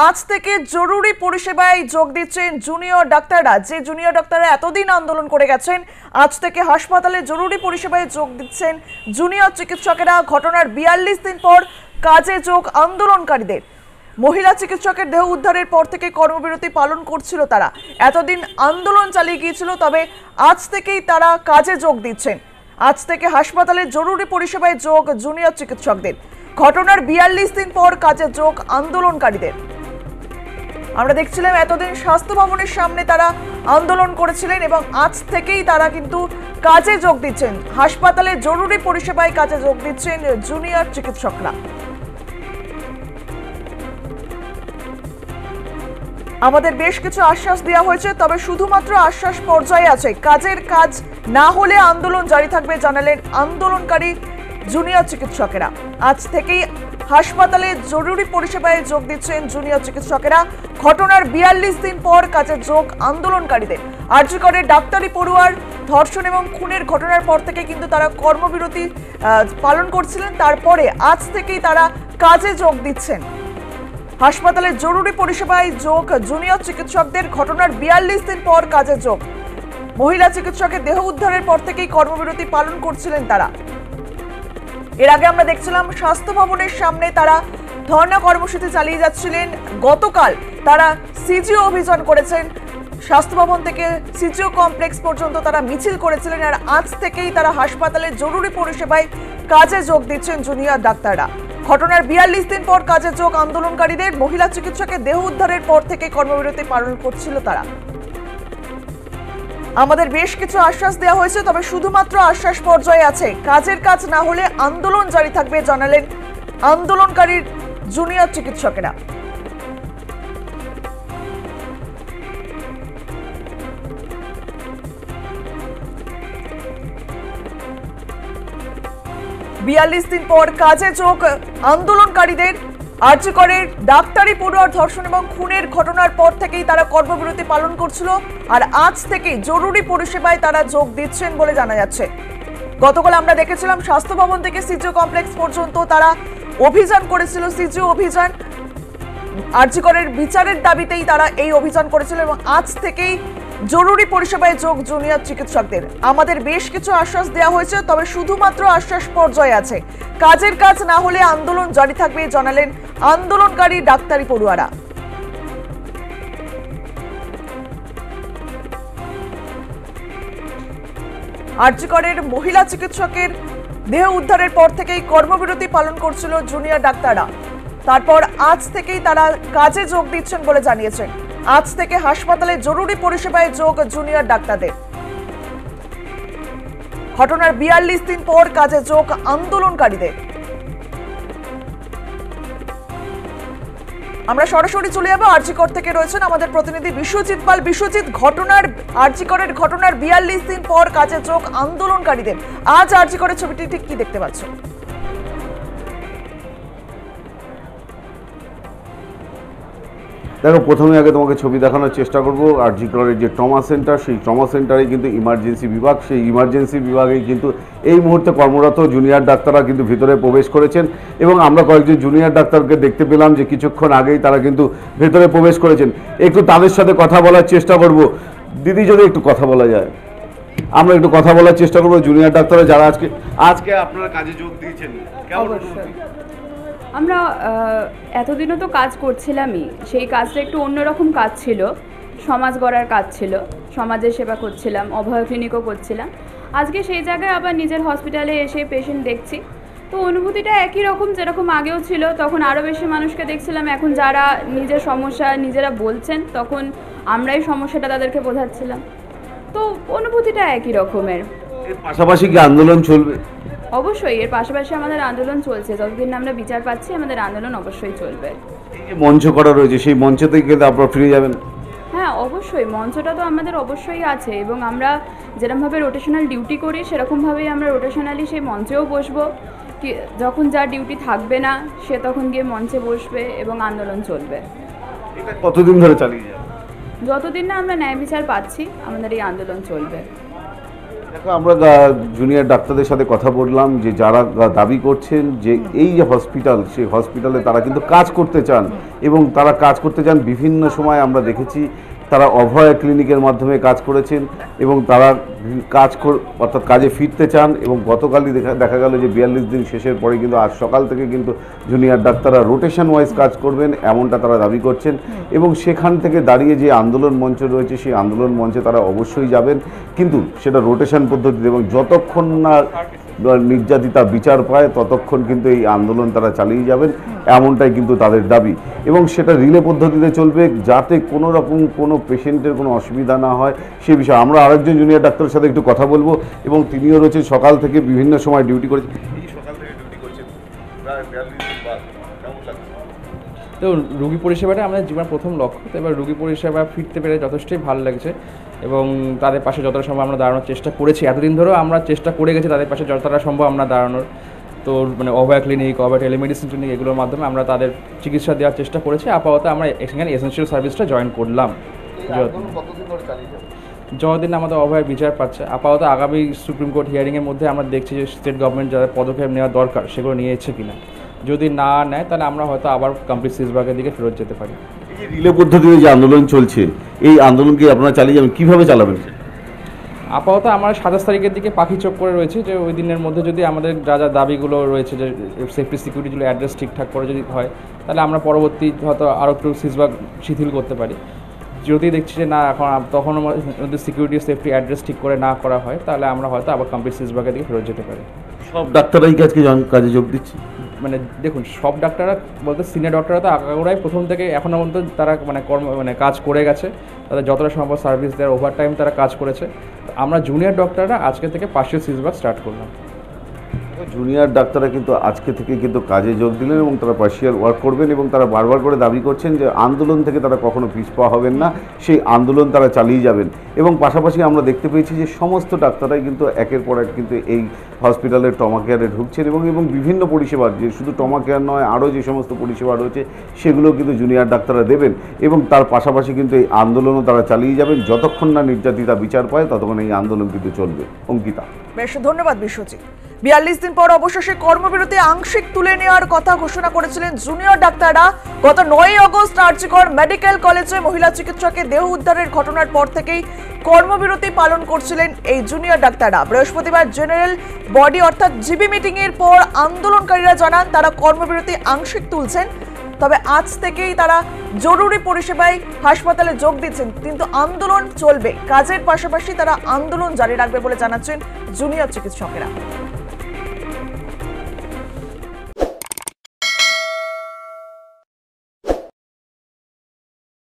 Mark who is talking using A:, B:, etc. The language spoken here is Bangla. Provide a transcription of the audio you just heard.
A: আজ থেকে জরুরি পরিষেবায় যোগ দিচ্ছেন জুনিয়র ডাক্তাররা। যে জুনিয়র ডাক্তাররা এতদিন আন্দোলন করে গেছেন, আজ থেকে হাসপাতালে জরুরি পরিষেবায় যোগ দিচ্ছেন জুনিয়র চিকিৎসকেরা। ঘটনার ৪২ দিন পর কাজে যোগ আন্দোলনকারীদের। মহিলা চিকিৎসকের দেহ উদ্ধারের পর থেকে কর্মবিরতি পালন করছিল তারা। এতদিন আন্দোলন চালিয়ে গিয়েছিল, তবে আজ থেকেই তারা কাজে যোগ দিচ্ছেন। আজ থেকে হাসপাতালে জরুরি পরিষেবায় যোগ জুনিয়র চিকিৎসকদের। ঘটনার ৪২ দিন পর কাজে যোগ আন্দোলনকারীদের। আমরা দেখছিলাম এতদিন স্বাস্থ্য ভবনের সামনে তারা আন্দোলন করেছিলেন এবং আজ থেকেই তারা কিন্তু কাজে যোগ দিচ্ছেন। হাসপাতালে জরুরি পরিষেবায় কাজে যোগ দিচ্ছেন জুনিয়র চিকিৎসকরা। আমাদের বেশ কিছু আশ্বাস দেওয়া হয়েছে, তবে শুধুমাত্র আশ্বাস পর্যায়ে আছে। কাজের কাজ না হলে আন্দোলন জারি থাকবে জানালেন আন্দোলনকারী জুনিয়র চিকিৎসকেরা। আজ থেকেই হাসপাতালে জরুরি পরিষেবায় যোগ দিচ্ছেন জুনিয়র চিকিৎসকেরা। ঘটনার ৪২ দিন পর কাজে যোগ আন্দোলনকারীদের। আরজি করে ডাক্তারি পড়ুয়ার ধর্ষণ এবং খুনের ঘটনার পর থেকে কিন্তু তারা কর্মবিরতি পালন করছিলেন। তারপরে আজ থেকেই তারা কাজে যোগ দিচ্ছেন। হাসপাতালে জরুরি পরিষেবায় যোগ জুনিয়র চিকিৎসকদের। ঘটনার ৪২ দিন পর কাজে যোগ। মহিলা চিকিৎসকের দেহ উদ্ধারের পর থেকেই কর্মবিরতি পালন করছিলেন তারা। এর আগে আমরা দেখছিলাম স্বাস্থ্য ভবনের সামনে তারা ধর্ণা কর্মসূচি চালিয়ে যাচ্ছিলেন। গতকাল তারা সিজিও অভিযান করেছেন। স্বাস্থ্য ভবন থেকে সিজিও কমপ্লেক্স পর্যন্ত তারা মিছিল করেছিলেন। আর আজ থেকেই তারা হাসপাতালে জরুরি পরিষেবায় কাজে যোগ দিচ্ছেন জুনিয়র ডাক্তাররা। ঘটনার ৪২ দিন পর কাজে যোগ আন্দোলনকারীদের। মহিলা চিকিৎসকের দেহ উদ্ধারের পর থেকে কর্মবিরতি পালন করছিল তারা। আমাদের বেশ কিছু আশ্বাস দেওয়া হয়েছে, তবে শুধুমাত্র আশ্বাস পর্যায়ে আছে। কাজের কাজ না হলে আন্দোলন জারি থাকবে জানালেন আন্দোলনকারী জুনিয়র চিকিৎসকেরা। বিয়াল্লিশ দিন পর কাজে যোগ আন্দোলনকারীদের। আরজি করে ডাক্তারি পড়ুয়ার ধর্ষণ এবং খুনের ঘটনার পর থেকেই তারা কর্মবিরতি পালন করছিল। আর আজ থেকেই জরুরি পরিষেবায় তারা যোগ দিচ্ছেন বলে জানা যাচ্ছে। গতকাল আমরা দেখেছিলাম স্বাস্থ্য ভবন থেকে সিজিও কমপ্লেক্স পর্যন্ত তারা অভিযান করেছিল। সিজিও অভিযান আরজি করের বিচারের দাবিতেই তারা এই অভিযান করেছিল এবং আজ থেকেই জরুরি পরিষেবায় যোগ জুনিয়র চিকিৎসকদের। আমাদের বেশ কিছু আশ্বাস দেওয়া হয়েছে, তবে শুধুমাত্র আশ্বাস পর্যায়ে আছে। কাজের কাজ না হলে আন্দোলন জারি থাকবে জানালেন আন্দোলনকারী ডাক্তারি পড়ুয়ারা। আরজি করের মহিলা চিকিৎসকের দেহ উদ্ধারের পর থেকেই কর্মবিরতি পালন করছিল জুনিয়র ডাক্তাররা। তারপর আজ থেকেই তারা কাজে যোগ দিচ্ছেন বলে জানিয়েছেন। আজ থেকে হাসপাতালে জরুরি পরিষেবায় যোগ জুনিয়র ডাক্তারদের। ঘটনার ৪২ দিন পর কাজে যোগ আন্দোলনকারীদের। আমরা সরাসরি চলে যাবো আরজি কর থেকে। রয়েছেন আমাদের প্রতিনিধি বিশ্বজিৎ পাল। বিশ্বজিৎ, আরজি করের ঘটনার ৪২ দিন পর কাজে যোগ আন্দোলনকারীদের। আজ আরজি করের ছবিটি ঠিক কি দেখতে পাচ্ছ?
B: দেখো, প্রথমে আগে তোমাকে ছবি দেখানোর চেষ্টা করব। আরজি করের যে ট্রমা সেন্টার, সেই ট্রমা সেন্টারে কিন্তু ইমার্জেন্সি বিভাগ, সেই ইমার্জেন্সি বিভাগেই কিন্তু এই মুহূর্তে কর্মরত জুনিয়র ডাক্তাররা কিন্তু ভিতরে প্রবেশ করেছেন এবং আমরা কয়েকজন জুনিয়র ডাক্তারকে দেখতে পেলাম যে কিছুক্ষণ আগেই তারা কিন্তু ভেতরে প্রবেশ করেছেন। একটু তাদের সাথে কথা বলার চেষ্টা করব। দিদি, যদি একটু কথা বলা যায়, আমরা একটু কথা বলার চেষ্টা করবো জুনিয়র ডাক্তাররা যারা আজকে আপনারা কাজে যোগ দিয়েছেন।
C: আমরা এতদিনও তো কাজ করছিলামই, সেই কাজটা একটু অন্যরকম কাজ ছিল, সমাজ গড়ার কাজ ছিল, সমাজের সেবা করছিলাম, অভয় ক্লিনিকও করছিলাম। আজকে সেই জায়গায় আবার নিজের হসপিটালে এসে পেশেন্ট দেখছি, তো অনুভূতিটা একই রকম যেরকম আগেও ছিল। তখন আরও বেশি মানুষকে দেখছিলাম, এখন যারা নিজের সমস্যা নিজেরা বলছেন তখন আমরাই সমস্যাটা তাদেরকে বোঝাচ্ছিলাম, তো অনুভূতিটা একই রকমের।
B: এর পাশাপাশি কি আন্দোলন চলবে?
C: অবশ্যই, এর পাশাপাশি আমাদের আন্দোলন চলছে। যতদিন না আমরা বিচার পাচ্ছি আমাদের আন্দোলন অবশ্যই চলবে।
B: এই যে মঞ্চ করা রয়েছে, সেই মঞ্চতেই কিন্তু আপনারা ফিরে যাবেন?
C: হ্যাঁ, অবশ্যই, মঞ্চটা তো আমাদের অবশ্যই আছে এবং আমরা যেরকমভাবে রোটেশনাল ডিউটি করি সেরকমভাবেই আমরা রোটেশনালি সেই মঞ্চেও বসবো। যখন যার ডিউটি থাকবে না সে তখন গিয়ে মঞ্চে বসবে এবং আন্দোলন চলবে।
B: এটা কতদিন ধরে চালিয়ে যাবে?
C: যতদিন না আমরা ন্যায় বিচার পাচ্ছি আমাদের এই আন্দোলন চলবে।
B: দেখো, আমরা জুনিয়র ডাক্তারদের সাথে কথা বললাম যে যারা দাবি করছেন যে এই যে হসপিটাল, সেই হসপিটালে তারা কিন্তু কাজ করতে চান এবং তারা কাজ করতে চান। বিভিন্ন সময় আমরা দেখেছি তারা অভয় ক্লিনিকের মাধ্যমে কাজ করেছেন এবং তারা অর্থাৎ কাজে ফিরতে চান। এবং গতকালই দেখা গেল যে 42 দিন শেষের পরে কিন্তু আজ সকাল থেকে কিন্তু জুনিয়র ডাক্তাররা রোটেশন ওয়াইজ কাজ করবেন, এমনটা তারা দাবি করছেন। এবং সেখান থেকে দাঁড়িয়ে যে আন্দোলন মঞ্চ রয়েছে, সেই আন্দোলন মঞ্চে তারা অবশ্যই যাবেন, কিন্তু সেটা রোটেশন পদ্ধতিতে, এবং যতক্ষণ না নির্যাতিতা বিচার পায় ততক্ষণ কিন্তু এই আন্দোলন তারা চালিয়ে যাবেন, এমনটাই কিন্তু তাদের দাবি। এবং সেটা রিলে পদ্ধতিতে চলবে, যাতে কোনো রকম কোনো পেশেন্টের কোনো অসুবিধা না হয় সে বিষয়ে। আমরা আরেকজন জুনিয়র ডাক্তারের সাথে একটু কথা বলবো, এবং তিনিও রয়েছেন সকাল থেকে বিভিন্ন সময় ডিউটি করেছেন।
D: তো রুগী পরিষেবাটা আমাদের জীবনের প্রথম লক্ষ্য। তো এবার রুগী পরিষেবা ফিরতে পেরে যথেষ্টই ভালো লাগছে এবং তাদের পাশে যতটা সম্ভব আমরা দাঁড়ানোর চেষ্টা করেছি। এতদিন ধরেও আমরা চেষ্টা করে গেছি তাদের পাশে যতটা সম্ভব আমরা দাঁড়ানোর। তো মানে অভয়া ক্লিনিক, অভয়া টেলিমেডিসিন ক্লিনিক, এগুলোর মাধ্যমে আমরা তাদের চিকিৎসা দেওয়ার চেষ্টা করেছি। আপাতত আমরা এখানে এসেনশিয়াল সার্ভিসটা জয়েন করলাম। যতদিন আমাদের অভয়ের বিচার পাচ্ছে, আপাতত আগামী সুপ্রিম কোর্ট হিয়ারিংয়ের মধ্যে আমরা দেখছি যে স্টেট গভর্নমেন্ট যারা পদক্ষেপ নেওয়া দরকার সেগুলো নিয়েছে কিনা। যদি না নেয় তাহলে আমরা হয়তো আবার কমপ্লিট সিজবাগের দিকে ফেরত যেতে পারি।
B: এই যে রিলে পদ্ধতিতে যে আন্দোলন চলছে, এই আন্দোলনকে আপনারা চালিয়ে যাবেন, কীভাবে চালাবেন?
D: আপাতত আমরা 27 তারিখের দিকে পাখি চোখ করে রয়েছি যে ওই দিনের মধ্যে যদি আমাদের যা যা দাবিগুলো রয়েছে, যে সেফটি সিকিউরিটিগুলো অ্যাড্রেস ঠিকঠাক করে যদি হয়, তাহলে আমরা পরবর্তী হয়তো আরও একটু সিজবাগ শিথিল করতে পারি। যদি দেখছি যে না, এখন তখন আমাদের সিকিউরিটি সেফটি অ্যাড্রেস ঠিক করে না করা হয়, তাহলে আমরা হয়তো আবার কমপ্লিট সিজবাগের দিকে ফেরত যেতে পারি।
B: সব ডাক্তাররাই কাজে যোগ দিচ্ছে?
D: মানে দেখুন, সব ডাক্তাররা বলতে সিনিয়র ডাক্তাররা তো আগাগোড়াই প্রথম থেকে এখনও পর্যন্ত তারা কাজ করে গেছে, তাদের যতটা সম্ভব সার্ভিস দেওয়ার ওভার টাইম তারা কাজ করেছে। আমরা জুনিয়র ডাক্তাররা আজকে থেকে পার্শিয়াল সিজবাগ স্টার্ট করলাম।
B: জুনিয়র ডাক্তাররা কিন্তু আজকে থেকে কিন্তু কাজে যোগ দিলেন এবং তারা পার্শিয়াল ওয়ার্ক করবেন, এবং তারা বারবার করে দাবি করছেন যে আন্দোলন থেকে তারা কখনো পিছপা হবেন না, সেই আন্দোলন তারা চালিয়ে যাবেন। এবং পাশাপাশি আমরা দেখতে পেয়েছি যে সমস্ত ডাক্তাররাই কিন্তু একের পর এক কিন্তু এই হসপিটালের ট্রমা কেয়ারে ঢুকছেন এবং বিভিন্ন পরিষেবা, যে শুধু ট্রমা কেয়ার নয়, আরও যে সমস্ত পরিষেবা রয়েছে সেগুলো কিন্তু জুনিয়র ডাক্তাররা দেবেন। এবং তার পাশাপাশি কিন্তু এই আন্দোলনও তারা চালিয়ে যাবেন, যতক্ষণ না নির্যাতিতা বিচার পায় ততক্ষণ এই আন্দোলন কিন্তু চলবে। অঙ্কিতা,
A: বেশ ধন্যবাদ বিশ্বজিৎ। 42 দিন পর অবশেষে কর্মবিরতি আংশিক তুলে নেওয়ার কথা ঘোষণা করেছিলেন জুনিয়র ডাক্তাররা। গত 9 আগস্ট আরজিকর মেডিকেল কলেজে মহিলা চিকিৎসকের দেহ উদ্ধারের ঘটনার পর থেকেই কর্মবিরতি পালন করছিলেন এই জুনিয়র ডাক্তাররা। বৃহস্পতিবার জেনারেল বডি অর্থাৎ জিবি মিটিং এর পর আন্দোলনকারীরা জানান তারা কর্মবিরতি আংশিক তুলছেন, তবে আজ থেকেই তারা জরুরি পরিষেবায় হাসপাতালে যোগ দিচ্ছেন, কিন্তু আন্দোলন চলবে। কাজের পাশাপাশি তারা আন্দোলন জারি রাখবে বলে জানাচ্ছেন জুনিয়র চিকিৎসকেরা।